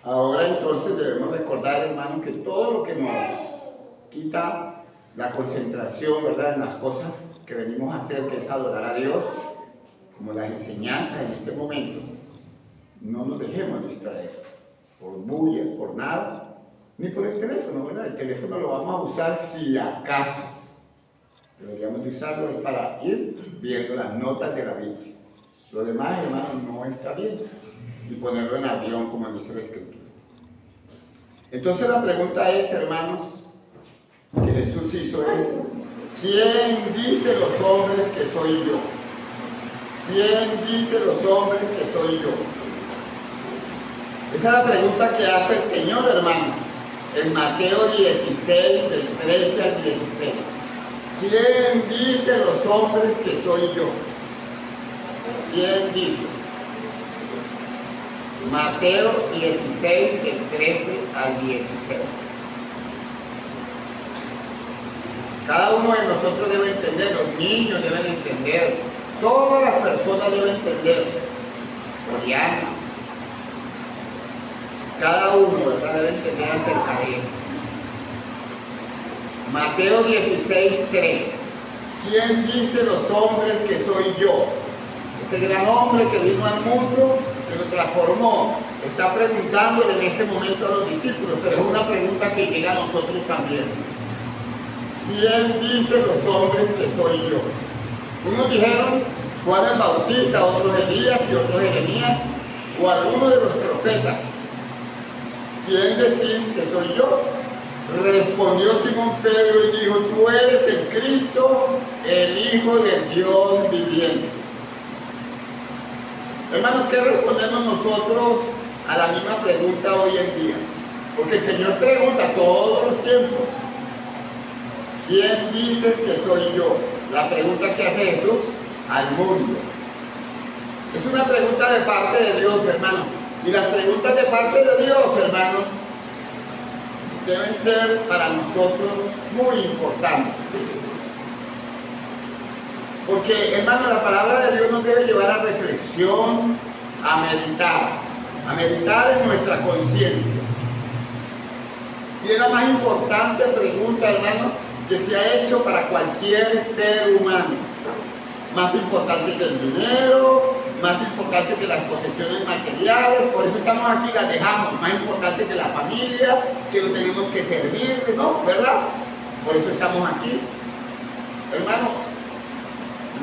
Ahora entonces debemos recordar, hermano, que todo lo que nos quita la concentración, ¿verdad?, en las cosas que venimos a hacer, que es adorar a Dios, como las enseñanzas en este momento, no nos dejemos distraer por bullas, por nada, ni por el teléfono, ¿verdad? El teléfono lo vamos a usar si acaso. Deberíamos de usarlo es para ir viendo las notas de la Biblia. Lo demás, hermano, no está bien. Y ponerlo en avión, como dice la Escritura. Entonces la pregunta es, hermanos, que Jesús hizo es: ¿quién dice los hombres que soy yo? ¿Quién dice los hombres que soy yo? Esa es la pregunta que hace el Señor, hermanos, en Mateo 16, del 13 al 16. ¿Quién dice los hombres que soy yo? ¿Quién dice? Mateo 16, del 13 al 16. Cada uno de nosotros debe entender, los niños deben entender, todas las personas deben entender. Oriana, cada uno, ¿verdad?, debe entender acerca de esto. Mateo 16, 13. ¿Quién dice los hombres que soy yo? Ese gran hombre que vino al mundo, que lo transformó, está preguntándole en ese momento a los discípulos, pero es una pregunta que llega a nosotros también. ¿Quién dice los hombres que soy yo? Unos dijeron Juan el Bautista, otros Elías y otros Jeremías, o alguno de los profetas. ¿Quién decís que soy yo? Respondió Simón Pedro y dijo: tú eres el Cristo, el Hijo del Dios viviente. Hermanos, ¿qué respondemos nosotros a la misma pregunta hoy en día? Porque el Señor pregunta todos los tiempos: ¿quién dices que soy yo? La pregunta que hace Jesús al mundo. Es una pregunta de parte de Dios, hermanos. Y las preguntas de parte de Dios, hermanos, deben ser para nosotros muy importantes. Porque, hermano, la palabra de Dios nos debe llevar a reflexión, a meditar en nuestra conciencia. Y es la más importante pregunta, hermanos, que se ha hecho para cualquier ser humano. Más importante que el dinero, más importante que las posesiones materiales, por eso estamos aquí, las dejamos. Más importante que la familia, que lo tenemos que servir, ¿no? ¿Verdad? Por eso estamos aquí. Hermano,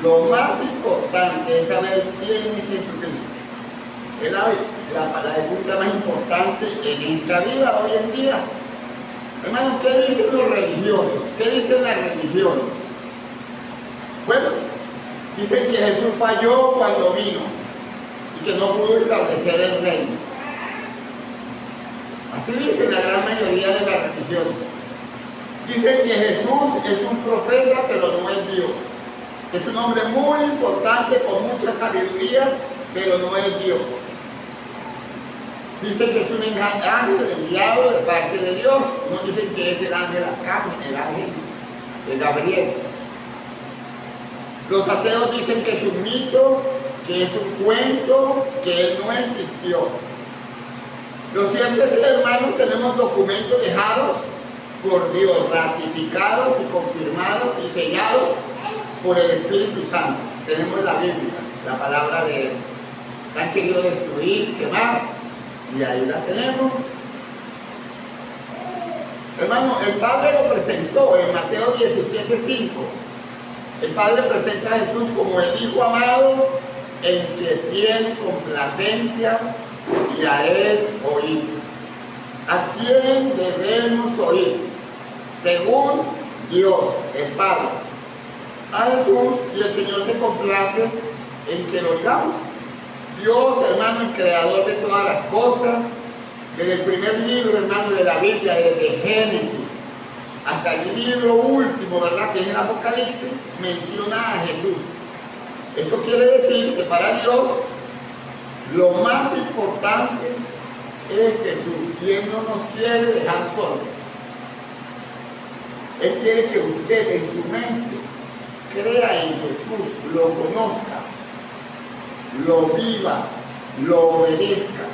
lo más importante es saber quién es Jesucristo. Es la pregunta más importante en esta vida hoy en día. Hermano, ¿qué dicen los religiosos? ¿Qué dicen las religiones? Bueno, dicen que Jesús falló cuando vino y que no pudo establecer el reino. Así dicen la gran mayoría de las religiones. Dicen que Jesús es un profeta, pero no es Dios. Es un hombre muy importante, con mucha sabiduría, pero no es Dios. Dicen que es un ángel enviado de parte de Dios. Unos dicen que es el ángel Arcángel, el ángel de Gabriel. Los ateos dicen que es un mito, que es un cuento, que él no existió. Lo cierto es que, hermanos, tenemos documentos dejados por Dios, ratificados y confirmados y sellados por el Espíritu Santo. Tenemos la Biblia, la palabra de él. La han querido destruir, quemar, y ahí la tenemos. Hermano, el Padre lo presentó en Mateo 17:5. El Padre presenta a Jesús como el Hijo amado, en que tiene complacencia, y a Él oír. ¿A quién debemos oír? Según Dios, el Padre. A Jesús, y el Señor se complace en que lo oigamos. Dios, hermano, el creador de todas las cosas, desde el primer libro, hermano, de la Biblia, desde Génesis hasta el libro último, ¿verdad?, que es el Apocalipsis, menciona a Jesús. Esto quiere decir que para Dios lo más importante es Jesús, y Él no nos quiere dejar solos. Él quiere que usted en su mente crea en Jesús, lo conozca, lo viva, lo obedezca.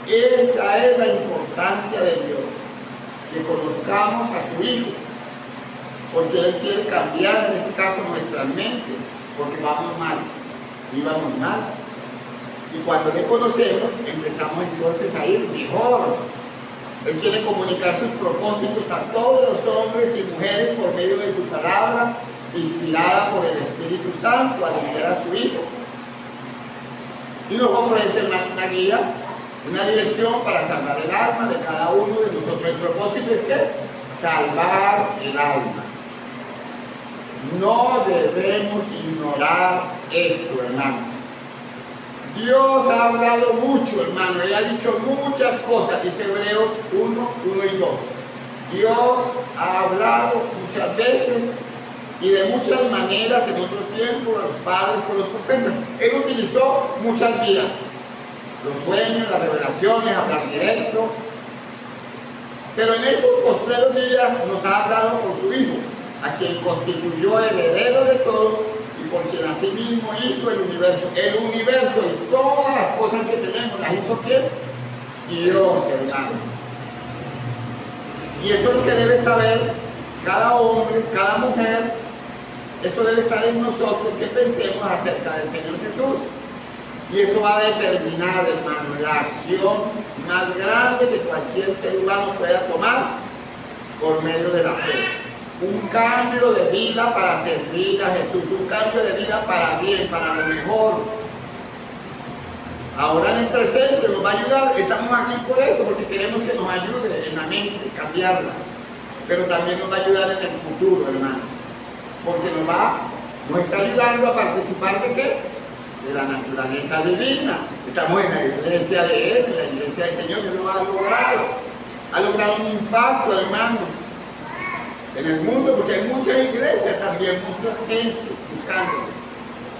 Esa es la importancia de Dios, que conozcamos a su Hijo, porque Él quiere cambiar, en este caso, nuestras mentes, porque vamos mal, íbamos mal. Y cuando le conocemos, empezamos entonces a ir mejor. Él quiere comunicar sus propósitos a todos los hombres y mujeres por medio de su palabra, inspirada por el Espíritu Santo, al enviar a su Hijo. Y nos ofrece una guía, una dirección para salvar el alma de cada uno de nosotros. El propósito es que salvar el alma. No debemos ignorar esto, hermanos. Dios ha hablado mucho, hermano, y ha dicho muchas cosas, dice Hebreos 1, 1 y 2. Dios ha hablado muchas veces y de muchas maneras en otro tiempo, a los padres, por los profetas. Él utilizó muchas vías, los sueños, las revelaciones, hablar directo. Pero en estos postreros días nos ha hablado por su Hijo, a quien constituyó el heredero de todo, y por quien asimismo hizo el universo. El universo y todas las cosas que tenemos, ¿las hizo quién? Dios, hermano. Y eso es lo que debe saber cada hombre, cada mujer. Eso debe estar en nosotros, que pensemos acerca del Señor Jesús. Y eso va a determinar, hermano, la acción más grande que cualquier ser humano pueda tomar por medio de la fe. Un cambio de vida para servir a Jesús, un cambio de vida para bien, para lo mejor. Ahora en el presente nos va a ayudar, estamos aquí por eso, porque queremos que nos ayude en la mente, cambiarla. Pero también nos va a ayudar en el futuro, hermanos, porque nos está ayudando a participar de ¿qué? De la naturaleza divina. Estamos en la iglesia de Él, en la iglesia del Señor, Él lo ha logrado un impacto, hermanos, en el mundo, porque hay muchas iglesias también, mucha gente buscando.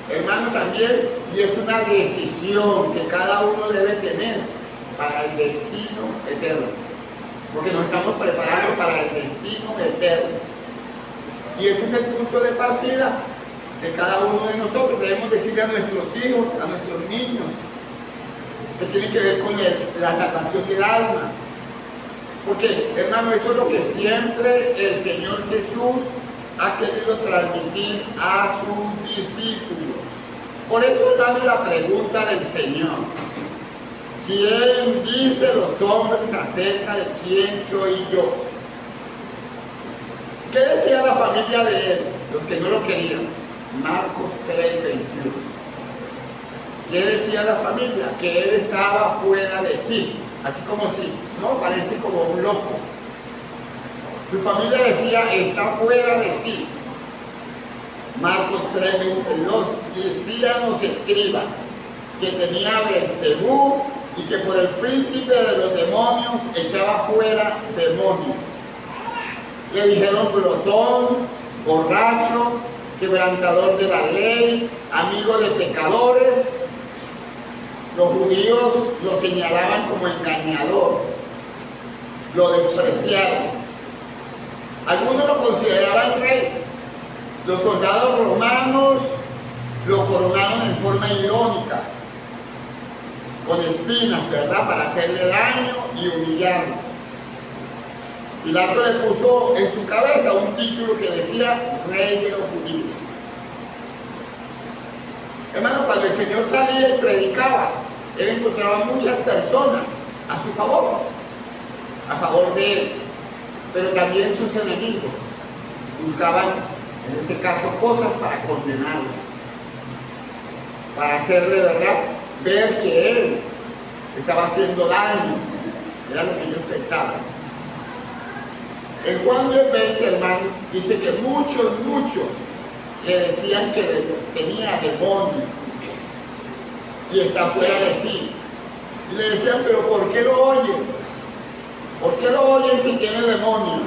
Hermano, también, y es una decisión que cada uno debe tener para el destino eterno, porque nos estamos preparando para el destino eterno. Y ese es el punto de partida de cada uno de nosotros. Debemos decirle a nuestros hijos, a nuestros niños, que tiene que ver con la salvación del alma. Porque, hermano, eso es lo que siempre el Señor Jesús ha querido transmitir a sus discípulos. Por eso damos la pregunta del Señor: ¿quién dice los hombres acerca de quién soy yo? ¿Qué decía la familia de él? Los que no lo querían. Marcos 3, 21. ¿Qué decía la familia? Que él estaba fuera de sí. Así como si, ¿no? Parece como un loco. Su familia decía, está fuera de sí. Marcos 3, 22. Decían los escribas que tenía Beelzebú y que por el príncipe de los demonios echaba fuera demonios. Le dijeron glotón, borracho, quebrantador de la ley, amigo de pecadores. Los judíos lo señalaban como engañador, lo despreciaron. Algunos lo consideraban rey. Los soldados romanos lo coronaron en forma irónica, con espinas, ¿verdad?, para hacerle daño y humillarlo. Pilato le puso en su cabeza un título que decía Rey de los Judíos. Hermano, cuando el Señor salía y predicaba, Él encontraba muchas personas a su favor, a favor de Él, pero también sus enemigos buscaban, en este caso, cosas para condenarlo, para hacerle, ¿verdad?, ver que Él estaba haciendo daño. Era lo que ellos pensaban. En Juan 10:20, hermanos, dice que muchos le decían que tenía demonio y está fuera de sí. Y le decían, pero ¿por qué lo oyen? ¿Por qué lo oyen si tiene demonio?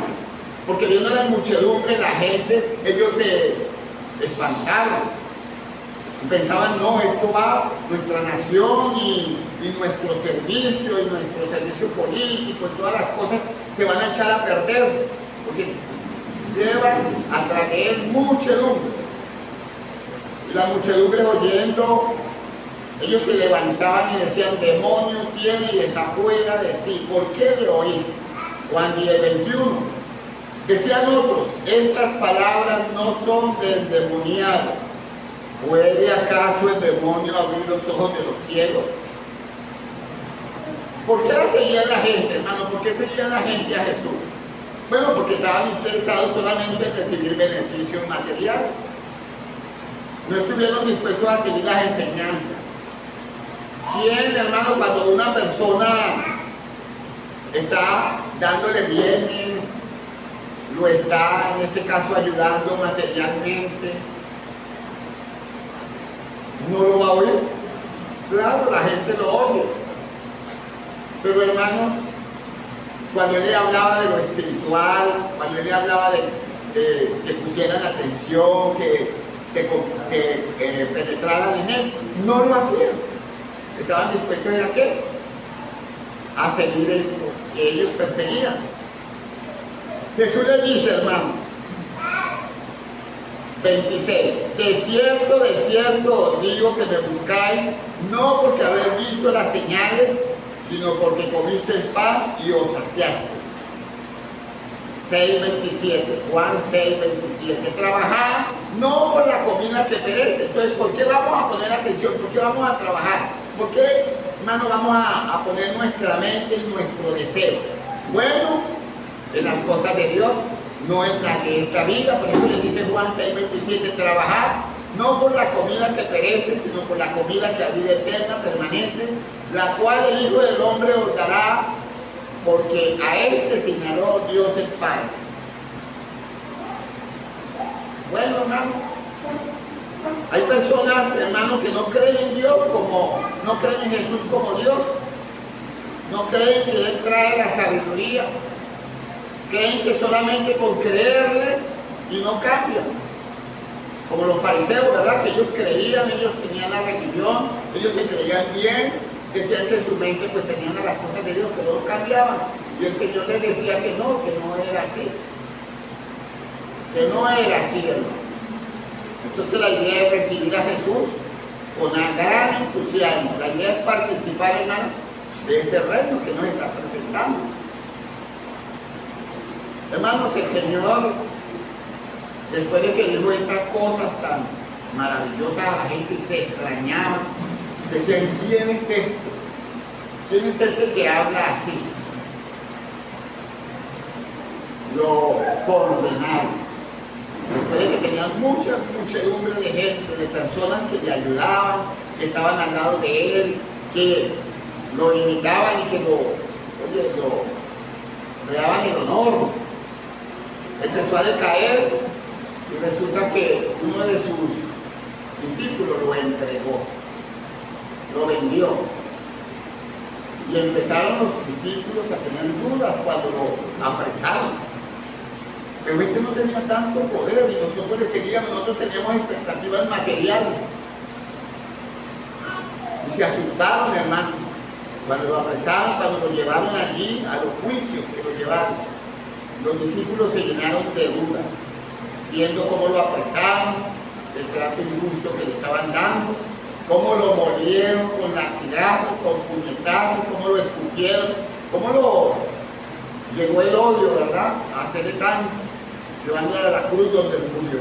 Porque viendo la muchedumbre, la gente, ellos se espantaron. Pensaban, no, esto va, nuestra nación y nuestro servicio político y todas las cosas se van a echar a perder, porque llevan a traer muchedumbres. Y las muchedumbres oyendo Ellos se levantaban y decían, demonio tiene y está fuera de sí. ¿Por qué le oíste? Juan 10:21. Decían otros, estas palabras no son de endemoniado. ¿Puede acaso el demonio abrir los ojos de los ciegos? ¿Por qué la seguía la gente, hermano? ¿Por qué seguía la gente a Jesús? Bueno, porque estaban interesados solamente en recibir beneficios materiales. No estuvieron dispuestos a seguir las enseñanzas. ¿Quién, hermano, cuando una persona está dándole bienes, lo está, en este caso, ayudando materialmente, no lo va a oír? Claro, la gente lo oye. Pero, hermanos, cuando él le hablaba de lo espiritual, cuando él le hablaba de que pusieran atención, que se penetraran en él, no lo hacían. Estaban dispuestos ¿a qué? A seguir eso que ellos perseguían. Jesús les dice, hermanos, 26, de cierto os digo que me buscáis, no porque habéis visto las señales, sino porque comisteis pan y os saciasteis. 6:27, Juan 6:27, trabajad no por la comida que perece. Entonces, ¿por qué vamos a poner atención? ¿Por qué vamos a trabajar? ¿Por qué, hermano, vamos a poner nuestra mente y nuestro deseo? Bueno, en las cosas de Dios, no en la de esta vida. Por eso le dice Juan 6:27, trabajad no por la comida que perece, sino por la comida que a vida eterna permanece, la cual el Hijo del Hombre os dará, porque a este señaló Dios el Padre. Bueno, hermano, hay personas, hermano, que no creen en Dios no creen en Jesús como Dios, no creen que Él trae la sabiduría, creen que solamente con creerle y no cambian. Como los fariseos, ¿verdad? Que ellos creían, ellos tenían la religión, ellos se creían bien, decían que en su mente pues tenían las cosas de Dios, pero no cambiaban. Y el Señor les decía que no era así. Que no era así, hermano. Entonces la idea es recibir a Jesús con un gran entusiasmo. La idea es participar, hermano, de ese reino que nos está presentando. Hermanos, el Señor, después de que dijo estas cosas tan maravillosas a la gente, se extrañaba. Decían, ¿quién es este? ¿Quién es este que habla así? Lo condenaron. Después de que tenían mucha muchedumbre de gente, de personas que le ayudaban, que estaban al lado de él, que lo imitaban y que le daban el honor. Empezó a decaer y resulta que uno de sus discípulos lo entregó, lo vendió. Y empezaron los discípulos a tener dudas cuando lo apresaron. Pero este no tenía tanto poder y nosotros le seguíamos, nosotros teníamos expectativas materiales. Y se asustaron, hermanos, cuando lo apresaron, cuando lo llevaron allí a los juicios que lo llevaron. Los discípulos se llenaron de dudas, viendo cómo lo apresaron, el trato injusto que le estaban dando, cómo lo molieron con latigazos, con puñetazos, cómo lo escupieron, cómo lo llegó el odio, ¿verdad?, a hacerle daño, llevándole a la cruz donde murió.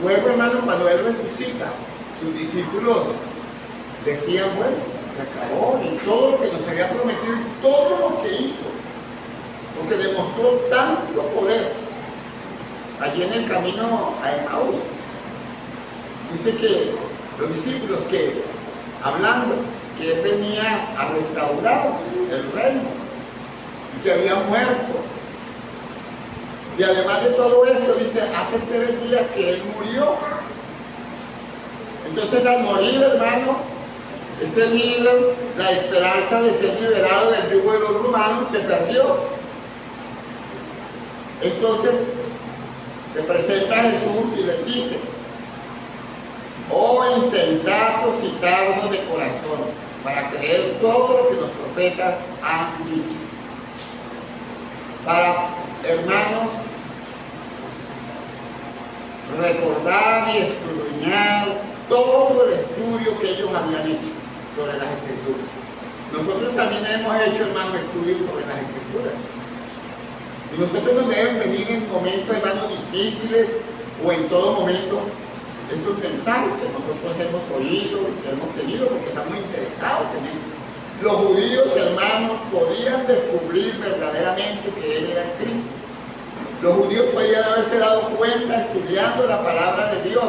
Luego, hermano, cuando él resucita, sus discípulos decían, bueno, se acabó, y todo lo que nos había prometido y todo lo que hizo, porque demostró tanto poder. Allí en el camino a Emaús, dice que los discípulos que, hablando, que él venía a restaurar el reino, y que había muerto. Y además de todo esto, dice, hace 3 días que él murió. Entonces, al morir, hermano, ese líder, la esperanza de ser liberado del yugo de los romanos se perdió. Entonces, se presenta a Jesús y les dice, oh insensatos y tardos de corazón, para creer todo lo que los profetas han dicho. Para, hermanos, recordar y escudriñar todo el estudio que ellos habían hecho sobre las Escrituras. Nosotros también hemos hecho, hermano, estudios sobre las Escrituras. Y nosotros nos deben venir en momentos, hermanos, difíciles o en todo momento esos mensajes que nosotros hemos oído, que hemos tenido, porque estamos interesados en eso. Los judíos, hermanos, podían descubrir verdaderamente que Él era el Cristo. Los judíos podían haberse dado cuenta estudiando la palabra de Dios,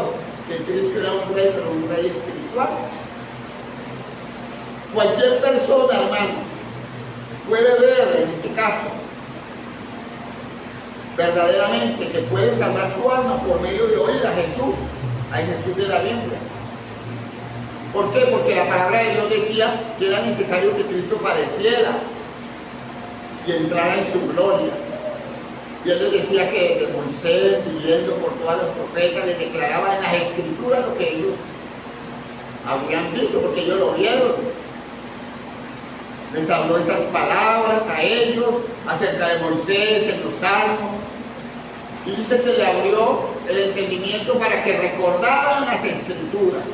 que el Cristo era un rey, pero un rey espiritual. Cualquier persona, hermanos, puede ver en este caso verdaderamente que puede salvar su alma por medio de oír a Jesús, al Jesús de la Biblia. ¿Por qué? Porque la palabra de Dios decía que era necesario que Cristo padeciera y entrara en su gloria. Y Él les decía que de Moisés, siguiendo por todos los profetas, les declaraba en las Escrituras lo que ellos habían visto, porque ellos lo vieron. Les habló esas palabras a ellos acerca de Moisés en los Salmos. Y dice que le abrió el entendimiento para que recordaran las Escrituras,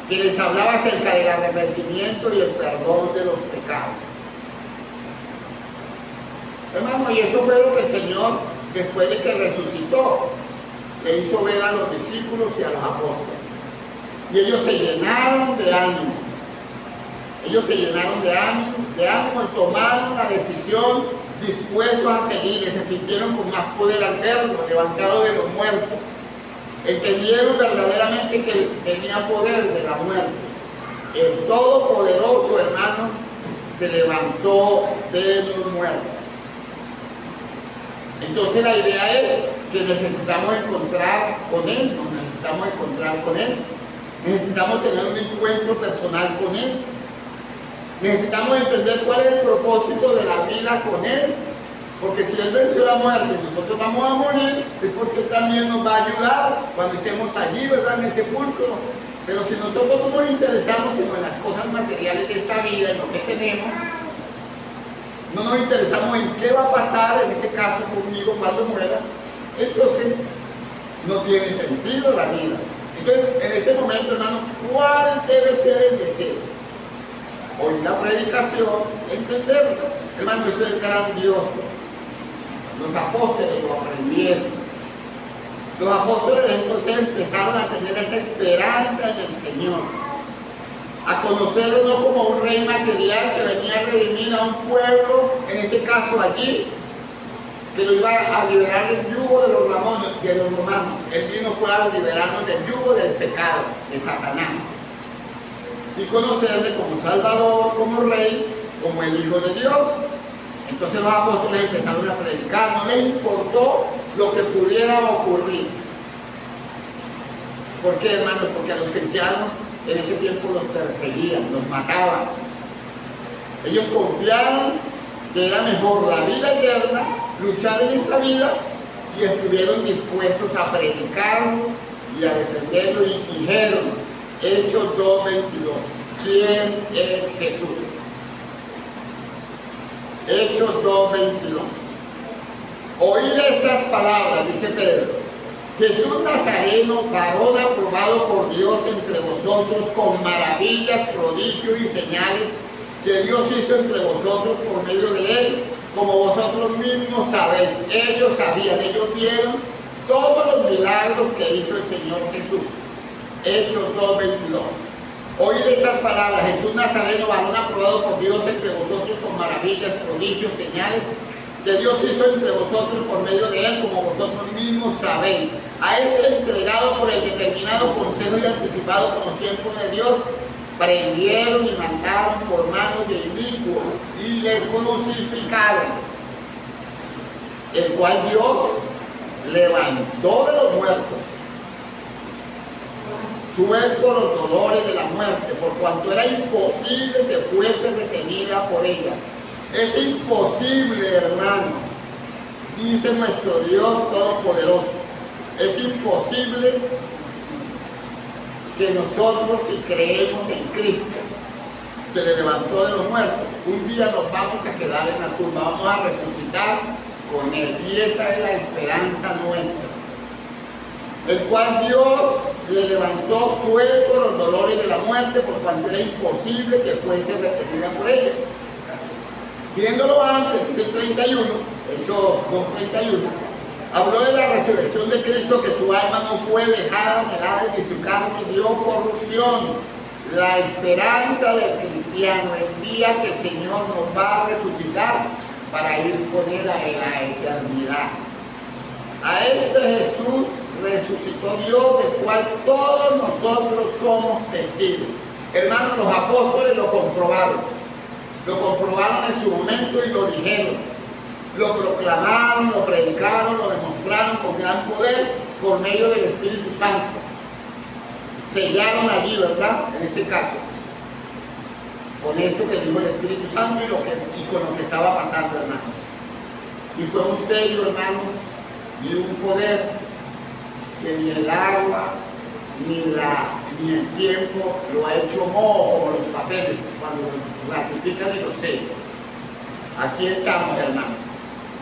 que les hablaba acerca del arrepentimiento y el perdón de los pecados. Hermano, y eso fue lo que el Señor, después de que resucitó, le hizo ver a los discípulos y a los apóstoles. Y ellos se llenaron de ánimo. Ellos se llenaron de ánimo y tomaron la decisión dispuestos a seguir. Se sintieron con más poder al verlo, levantado de los muertos. Entendieron verdaderamente que Él tenía poder de la muerte. El Todopoderoso, hermanos, se levantó de los muertos. Entonces la idea es que necesitamos encontrar con Él, necesitamos tener un encuentro personal con Él, necesitamos entender cuál es el propósito de la vida con Él, porque si Él venció la muerte y nosotros vamos a morir, es porque Él también nos va a ayudar cuando estemos allí, ¿verdad?, en el sepulcro. Pero si nosotros no nos interesamos sino en las cosas materiales de esta vida, en lo que tenemos, no nos interesamos en qué va a pasar, en este caso conmigo, cuando muera, entonces no tiene sentido la vida. Entonces, en este momento, hermano, ¿cuál debe ser el deseo? Oír la predicación, entenderlo. Hermano, eso es grandioso. Los apóstoles lo aprendieron. Los apóstoles entonces empezaron a tener esa esperanza en el Señor, a conocerlo no como un rey material que venía a redimir a un pueblo, en este caso allí, que lo iba a liberar del yugo de los romanos. Él vino fue a liberarnos del yugo del pecado, de Satanás, y conocerle como Salvador, como Rey, como el Hijo de Dios. Entonces los apóstoles empezaron a predicar, no les importó lo que pudiera ocurrir. ¿Por qué, hermanos? Porque a los cristianos en ese tiempo los perseguían, los mataban. Ellos confiaron que era mejor la vida eterna, luchar en esta vida, y estuvieron dispuestos a predicarlo y a defenderlo, y dijeron, Hechos 2:22, ¿quién es Jesús? Hechos 2:22. Oír estas palabras, dice Pedro, Jesús Nazareno, varón aprobado por Dios entre vosotros, con maravillas, prodigios y señales que Dios hizo entre vosotros por medio de Él, como vosotros mismos sabéis. Ellos sabían, ellos vieron todos los milagros que hizo el Señor Jesús. Hechos 2:22. Oír estas palabras, Jesús Nazareno, varón aprobado por Dios entre vosotros, con maravillas, prodigios, señales que Dios hizo entre vosotros por medio de Él, como vosotros mismos sabéis. A este entregado por el determinado consejo y anticipado conocimiento de Dios, prendieron y mataron por manos de inicuos y le crucificaron, el cual Dios levantó de los muertos, suelto los dolores de la muerte, por cuanto era imposible que fuese retenida por ella. Es imposible, hermanos, dice nuestro Dios Todopoderoso, es imposible que nosotros, si creemos en Cristo, que le levantó de los muertos, un día nos vamos a quedar en la tumba, vamos a resucitar con Él, y esa es la esperanza nuestra, el cual Dios le levantó suelto los dolores de la muerte, por cuanto era imposible que fuese retenida por ella. Viéndolo antes, dice el 31, Hechos 2:31, habló de la resurrección de Cristo, que su alma no fue dejada en el Hades, ni su carne dio corrupción. La esperanza del cristiano, el día que el Señor nos va a resucitar para ir con Él a la eternidad. A este Jesús resucitó Dios, del cual todos nosotros somos testigos. Hermanos, los apóstoles lo comprobaron en su momento y lo dijeron, lo proclamaron, lo predicaron, lo demostraron con gran poder por medio del Espíritu Santo. Sellaron allí, ¿verdad? En este caso, con esto que dijo el Espíritu Santo y con lo que estaba pasando, hermanos. Y fue un sello, hermanos, y un poder que ni el agua ni el tiempo lo ha hecho moho, como los papeles cuando lo ratifican y lo sellan. Aquí estamos, hermanos.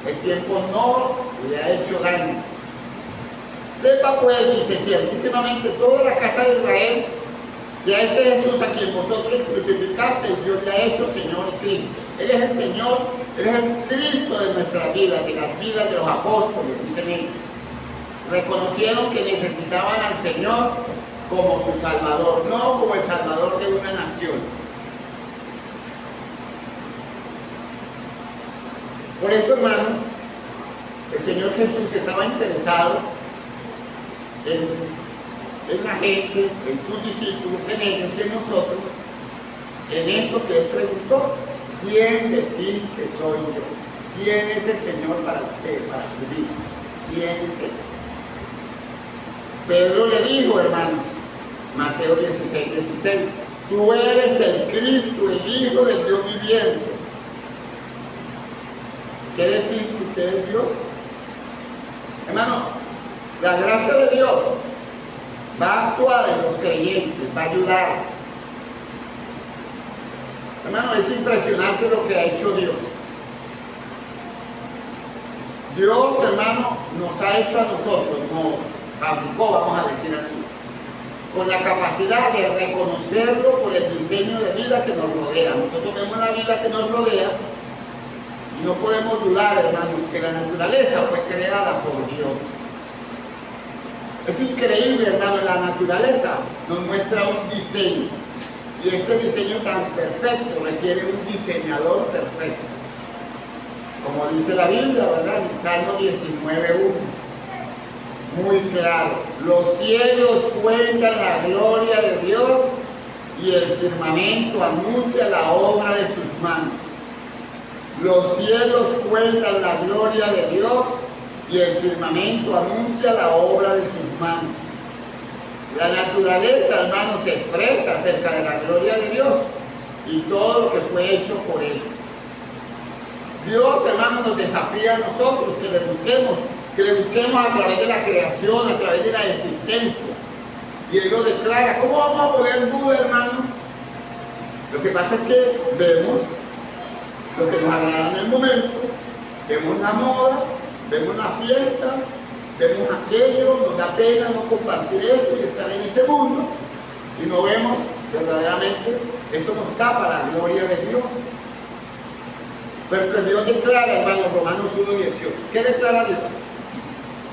El tiempo no le ha hecho daño. Sepa pues, dice, ciertísimamente toda la casa de Israel, que a este Jesús a quien vosotros crucificasteis, Dios le ha hecho Señor y Cristo. Él es el Señor, Él es el Cristo de nuestra vida, de las vidas de los apóstoles, dicen ellos. Reconocieron que necesitaban al Señor como su Salvador, no como el Salvador de una nación. Por eso, hermanos, el Señor Jesús estaba interesado en la gente, en sus discípulos, en ellos y en nosotros, en eso que Él preguntó: ¿quién decís que soy yo? ¿Quién es el Señor para usted, para su vida? ¿Quién es Él? Pedro le dijo, hermanos, Mateo 16:16, tú eres el Cristo, el Hijo del Dios viviente. ¿Qué decís que usted es Dios? Hermano, la gracia de Dios va a actuar en los creyentes, va a ayudar. Hermano, es impresionante lo que ha hecho Dios. Dios, hermano, nos ha hecho a nosotros, nos fabricó, vamos a decir así, con la capacidad de reconocerlo por el diseño de vida que nos rodea. Nosotros vemos la vida que nos rodea y no podemos dudar, hermanos, que la naturaleza fue creada por Dios. Es increíble, hermano, la naturaleza nos muestra un diseño, y este diseño tan perfecto requiere un diseñador perfecto. Como dice la Biblia, ¿verdad? En Salmo 19:1, muy claro: los cielos cuentan la gloria de Dios y el firmamento anuncia la obra de sus manos. Los cielos cuentan la gloria de Dios y el firmamento anuncia la obra de sus manos. La naturaleza, hermanos, se expresa acerca de la gloria de Dios y todo lo que fue hecho por Él. Dios, hermanos, nos desafía a nosotros que le busquemos a través de la creación, a través de la existencia. Y Él lo declara. ¿Cómo vamos a poner duda, hermanos? Lo que pasa es que vemos lo que nos agrada en el momento, vemos la moda, vemos la fiesta, vemos aquello, nos da pena no compartir eso y estar en ese mundo, y no vemos verdaderamente, eso nos tapa la gloria de Dios. Pero que Dios declara, hermanos, Romanos 1:18. ¿Qué declara Dios?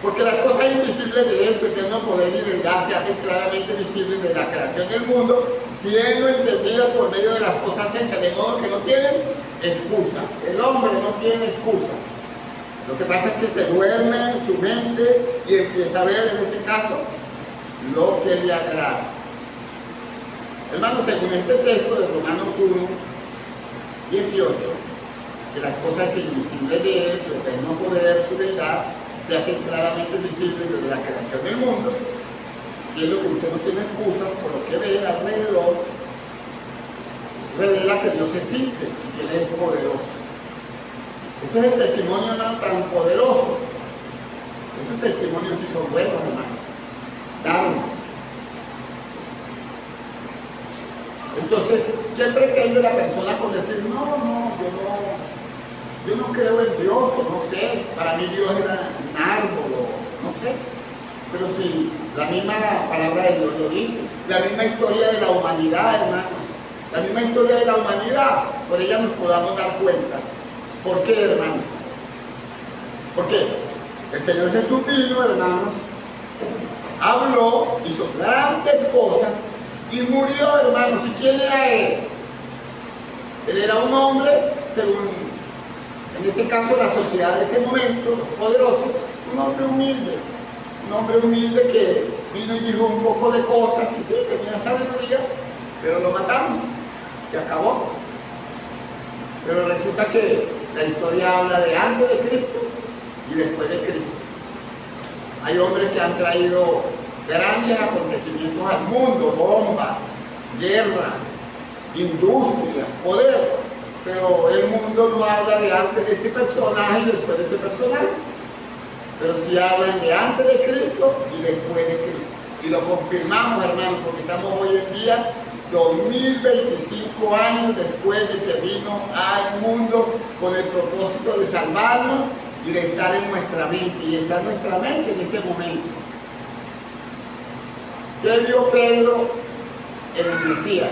Porque las cosas invisibles de Él, su eterno poder y verdad, se hacen claramente visibles de la creación del mundo, siendo entendidas por medio de las cosas hechas, de modo que no tienen excusa. El hombre no tiene excusa. Lo que pasa es que se duerme en su mente y empieza a ver, en este caso, lo que le agrada. Hermanos, según este texto de Romanos 1:18, que las cosas invisibles de Él, su eterno poder, su deidad, se hacen claramente visibles desde la creación del mundo, siendo que usted no tiene excusas por lo que ve alrededor, revela que Dios existe y que Él es poderoso. Este es el testimonio, hermano, tan poderoso. Esos testimonios sí son buenos, hermano. Darnos. Entonces, ¿qué pretende la persona con decir, yo no creo en Dios, o no sé, para mí Dios era un árbol, o no sé? Pero si La misma palabra de Dios lo dice. La misma historia de la humanidad, hermanos. La misma historia de la humanidad. Por ella nos podamos dar cuenta. ¿Por qué, hermanos? Porque el Señor Jesús vino, hermanos, habló, hizo grandes cosas y murió, hermanos. ¿Y quién era él? Él era un hombre, según, en este caso, la sociedad de ese momento, los poderosos, un hombre humilde que vino y dijo un poco de cosas y sí, tenía sabiduría, pero lo matamos, se acabó. Pero resulta que la historia habla de antes de Cristo y después de Cristo. Hay hombres que han traído grandes acontecimientos al mundo, bombas, guerras, industrias, poder, pero el mundo no habla de antes de ese personaje y después de ese personaje, pero sí hablan de antes de Cristo y después de Cristo. Y lo confirmamos, hermanos, porque estamos hoy en día 2025 años después de que vino al mundo con el propósito de salvarnos y de estar en nuestra mente, y está en nuestra mente en este momento. ¿Qué vio Pedro en el Mesías?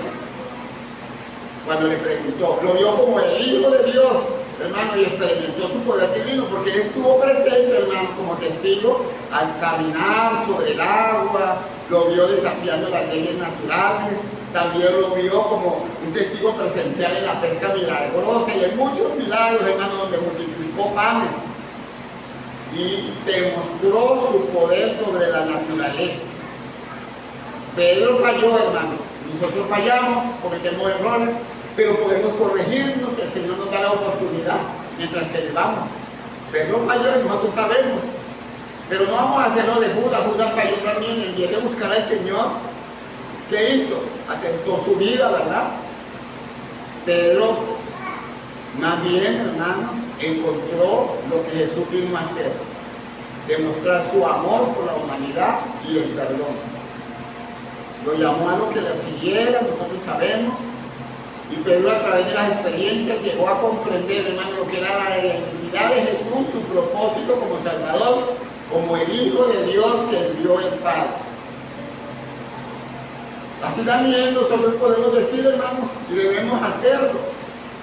Cuando le preguntó, lo vio como el Hijo de Dios, hermano, y experimentó su poder divino, porque él estuvo presente, hermano, como testigo al caminar sobre el agua, lo vio desafiando las leyes naturales, también lo vio como un testigo presencial en la pesca milagrosa y en muchos milagros, hermano, donde multiplicó panes y demostró su poder sobre la naturaleza. Pedro falló, hermanos. Nosotros fallamos, cometemos errores, pero podemos corregirnos, el Señor nos da la oportunidad mientras que vivamos. Pedro falló y nosotros sabemos, pero no vamos a hacerlo de Judas. Judas falló también, en vez de buscar al Señor, ¿qué hizo? Atentó su vida, ¿verdad? Pedro, más bien, hermanos, encontró lo que Jesús vino a hacer, demostrar su amor por la humanidad y el perdón. Lo llamó a lo que le siguiera, nosotros sabemos, y Pedro, a través de las experiencias, llegó a comprender, hermano, lo que era la identidad de Jesús, su propósito como Salvador, como el Hijo de Dios que envió el Padre. Así también nosotros podemos decir, hermanos, y debemos hacerlo.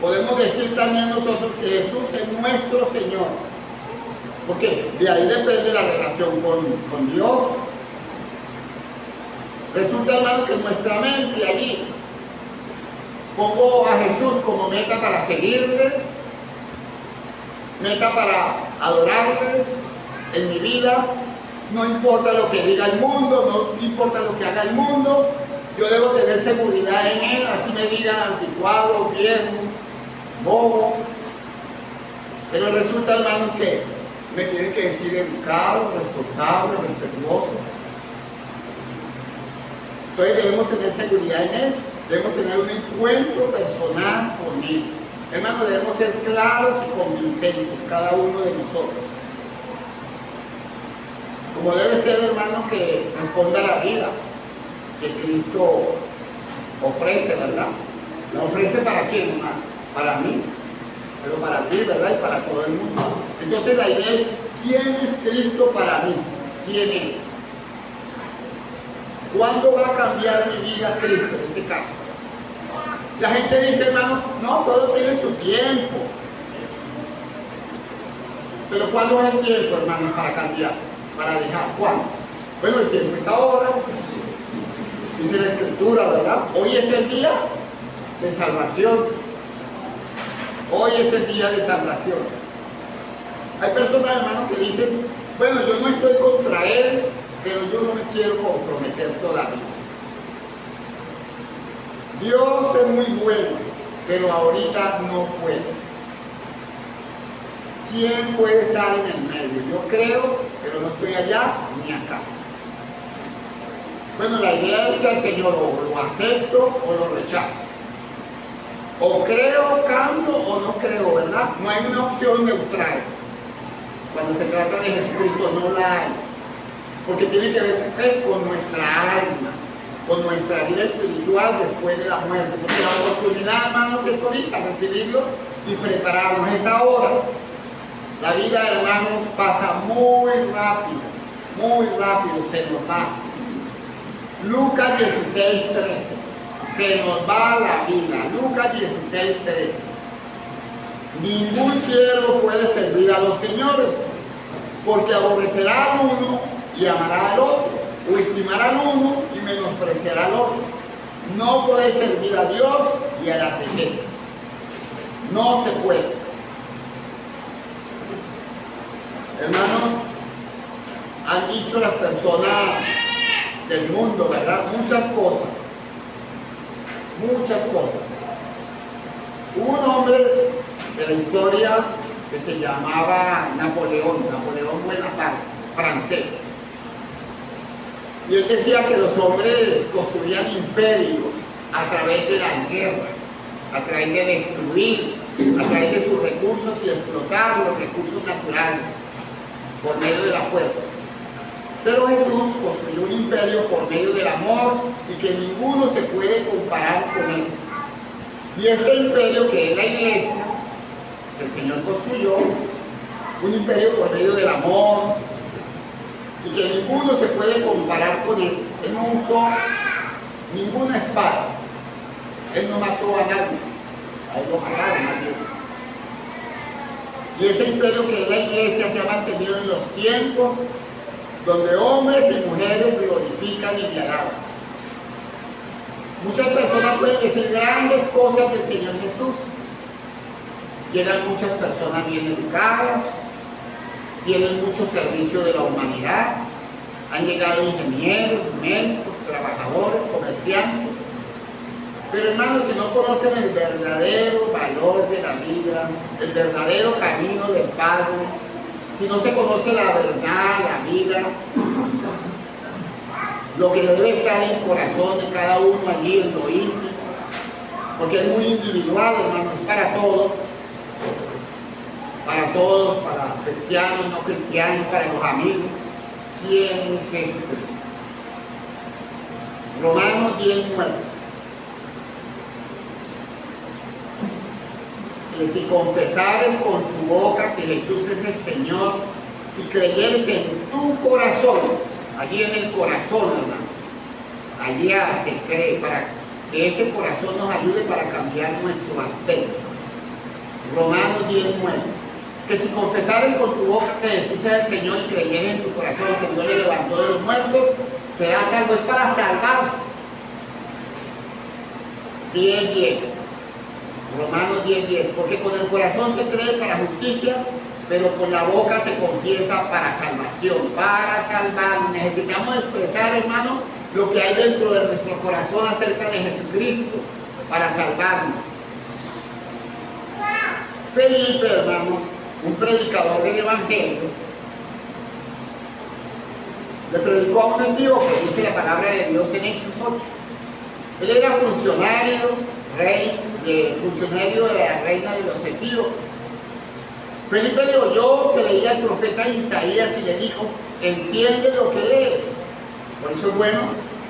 Podemos decir también nosotros que Jesús es nuestro Señor. Porque de ahí depende la relación con Dios. Resulta, hermano, que en nuestra mente allí pongo a Jesús como meta para seguirle, meta para adorarle en mi vida. No importa lo que diga el mundo, no importa lo que haga el mundo, yo debo tener seguridad en Él, así me digan anticuado, viejo, bobo. Pero resulta, hermanos, que me tienen que decir educado, responsable, respetuoso. Entonces debemos tener seguridad en Él, debemos tener un encuentro personal con Él. Hermanos, debemos ser claros y convincentes, cada uno de nosotros. Como debe ser, hermano, que responda a la vida que Cristo ofrece, ¿verdad? ¿La ofrece para quién, hermano? Para mí, pero para ti, ¿verdad? Y para todo el mundo. Entonces la idea es, ¿quién es Cristo para mí? ¿Quién es? ¿Cuándo va a cambiar mi vida Cristo en este caso? La gente dice, hermano, no, todo tiene su tiempo. Pero ¿cuándo es el tiempo, hermano, para cambiar? Para dejar, ¿cuándo? Bueno, el tiempo es ahora. Dice la Escritura, ¿verdad? Hoy es el día de salvación. Hoy es el día de salvación. Hay personas, hermano, que dicen, bueno, yo no estoy contra Él, pero yo no me quiero comprometer todavía. Dios es muy bueno, pero ahorita no puede. ¿Quién puede estar en el medio? Yo creo, pero no estoy allá ni acá. Bueno, la idea es que al Señor o lo acepto o lo rechazo. O creo, cambio o no creo, ¿verdad? No hay una opción neutral. Cuando se trata de Jesucristo no la hay. Porque tiene que ver con nuestra alma, con nuestra vida espiritual después de la muerte. Porque la oportunidad, hermanos, es ahorita recibirlo y prepararnos. Es ahora. La vida, hermanos, pasa muy rápido, se nos va. Lucas 16:13. Se nos va la vida. Lucas 16:13. Ningún siervo puede servir a los señores, porque aborrecerá al uno y amará al otro, o estimará al uno y menospreciará al otro. No podéis servir a Dios y a las riquezas. No se puede. Hermanos, han dicho las personas del mundo, ¿verdad? Muchas cosas. Muchas cosas. Hubo un hombre de la historia que se llamaba Napoleón Bonaparte, francés. Y él decía que los hombres construían imperios a través de las guerras, a través de destruir, a través de sus recursos y explotar los recursos naturales por medio de la fuerza. Pero Jesús construyó un imperio por medio del amor y que ninguno se puede comparar con él. Y este imperio que es la iglesia, que el Señor construyó, un imperio por medio del amor y que ninguno se puede comparar con él. Él no usó ninguna espada. Él no mató a nadie. A él lo mataron más bien. Y ese imperio que es la iglesia se ha mantenido en los tiempos donde hombres y mujeres glorifican y le alaban. Muchas personas pueden decir grandes cosas del Señor Jesús. Llegan muchas personas bien educadas, tienen mucho servicio de la humanidad, han llegado ingenieros, médicos, trabajadores, comerciantes. Pero hermanos, si no conocen el verdadero valor de la vida, el verdadero camino del Padre, si no se conoce la verdad, la vida, lo que debe estar en el corazón de cada uno allí en lo íntimo, porque es muy individual, hermanos, para todos, para cristianos, no cristianos, para los amigos. ¿Quién es Jesucristo? Romanos 10:9. Que si confesares con tu boca que Jesús es el Señor y creyeres en tu corazón, allí en el corazón, hermanos, allá se cree, para que ese corazón nos ayude para cambiar nuestro aspecto. Romanos 10:9. Que si confesares con tu boca que Jesús es el Señor y creyeres en tu corazón que Dios le levantó de los muertos, serás salvo. Es para salvar. 10:10. Romanos 10:10. Porque con el corazón se cree para justicia, pero con la boca se confiesa para salvación, para salvarnos. Necesitamos expresar, hermano, lo que hay dentro de nuestro corazón acerca de Jesucristo para salvarnos. Felipe, hermanos, un predicador del Evangelio, le predicó a un etíope, dice la palabra de Dios en Hechos 8. Él era funcionario de la reina de los etíopes. Felipe le oyó que leía el profeta Isaías y le dijo: entiende lo que lees. Por eso es bueno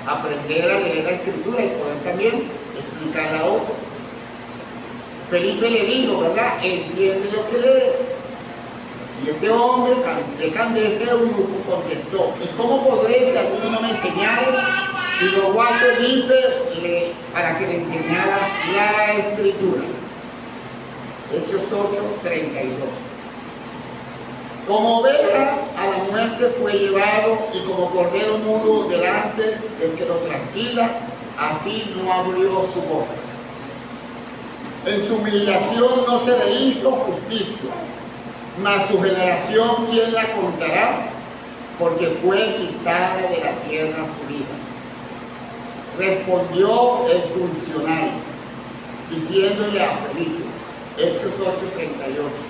aprender a leer la escritura y poder también explicarla a otros. Felipe le dijo, ¿verdad? Entiende lo que lees. Y este hombre, ese eunuco, contestó: ¿y cómo podré si alguno no me enseñara? Y rogó a Felipe para que le enseñara la escritura. Hechos 8:32. Como oveja a la muerte fue llevado, y como cordero mudo delante del que lo trasquila, así no abrió su boca. En su humillación no se le hizo justicia, mas su generación, ¿quién la contará? Porque fue quitada de la tierra su vida. Respondió el funcionario, diciéndole a Felipe, Hechos 8:38,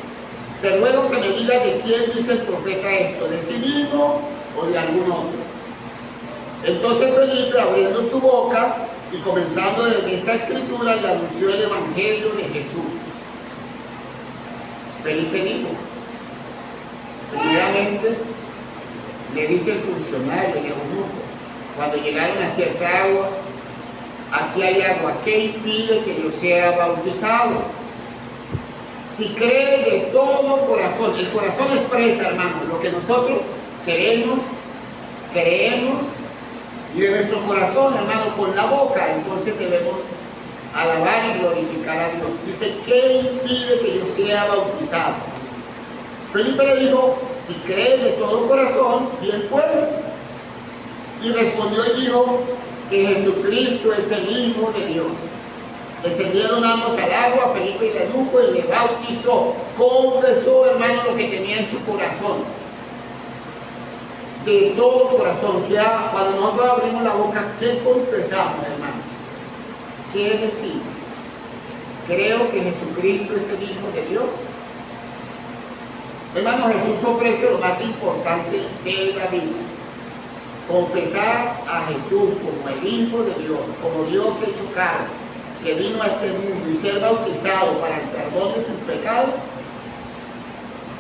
te ruego que me digas de quién dice el profeta esto, de sí mismo o de algún otro. Entonces Felipe, abriendo su boca y comenzando desde esta escritura, le anunció el Evangelio de Jesús. Felipe dijo, primeramente, le dice el funcionario, el eunuco, cuando llegaron a cierta agua: aquí hay agua, ¿qué impide que yo sea bautizado? Si cree de todo corazón, el corazón expresa, hermano, lo que nosotros queremos, creemos Y de nuestro corazón, hermano, con la boca, entonces debemos alabar y glorificar a Dios. Dice, ¿qué impide que yo sea bautizado? Felipe le dijo, si crees de todo corazón, bien puedes. Y respondió y dijo que Jesucristo es el Hijo de Dios. Descendieron ambos al agua, Felipe y el eunuco, y le bautizó. Confesó, hermano, lo que tenía en su corazón. De todo corazón. Cuando nosotros abrimos la boca, ¿qué confesamos, hermano? ¿Qué decimos? Creo que Jesucristo es el Hijo de Dios. Hermano, Jesús ofrece lo más importante de la vida. Confesar a Jesús como el Hijo de Dios, como Dios hecho carne, que vino a este mundo y ser bautizado para el perdón de sus pecados,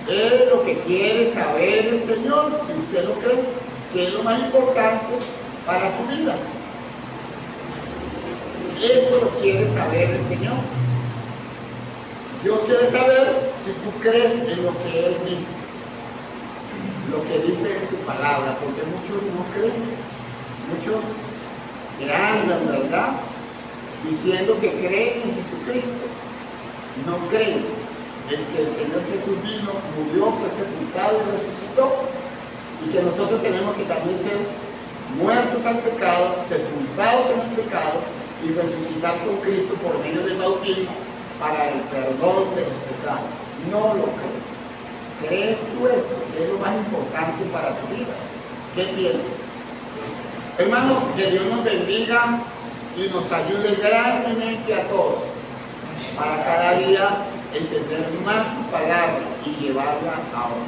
es lo que quiere saber el Señor, si usted lo cree, que es lo más importante para su vida. Eso lo quiere saber el Señor. Dios quiere saber si tú crees en lo que Él dice, lo que dice en su palabra, porque muchos no creen, muchos que andan, ¿verdad?, diciendo que creen en Jesucristo, no creen en que el Señor Jesús vino, murió, fue sepultado y resucitó, y que nosotros tenemos que también ser muertos al pecado, sepultados en el pecado y resucitar con Cristo por medio del bautismo para el perdón de los pecados. No lo creo. ¿Crees tú esto? Que es lo más importante para tu vida. ¿Qué piensas? Hermano, que Dios nos bendiga y nos ayude grandemente a todos para cada día entender más su palabra y llevarla a otros.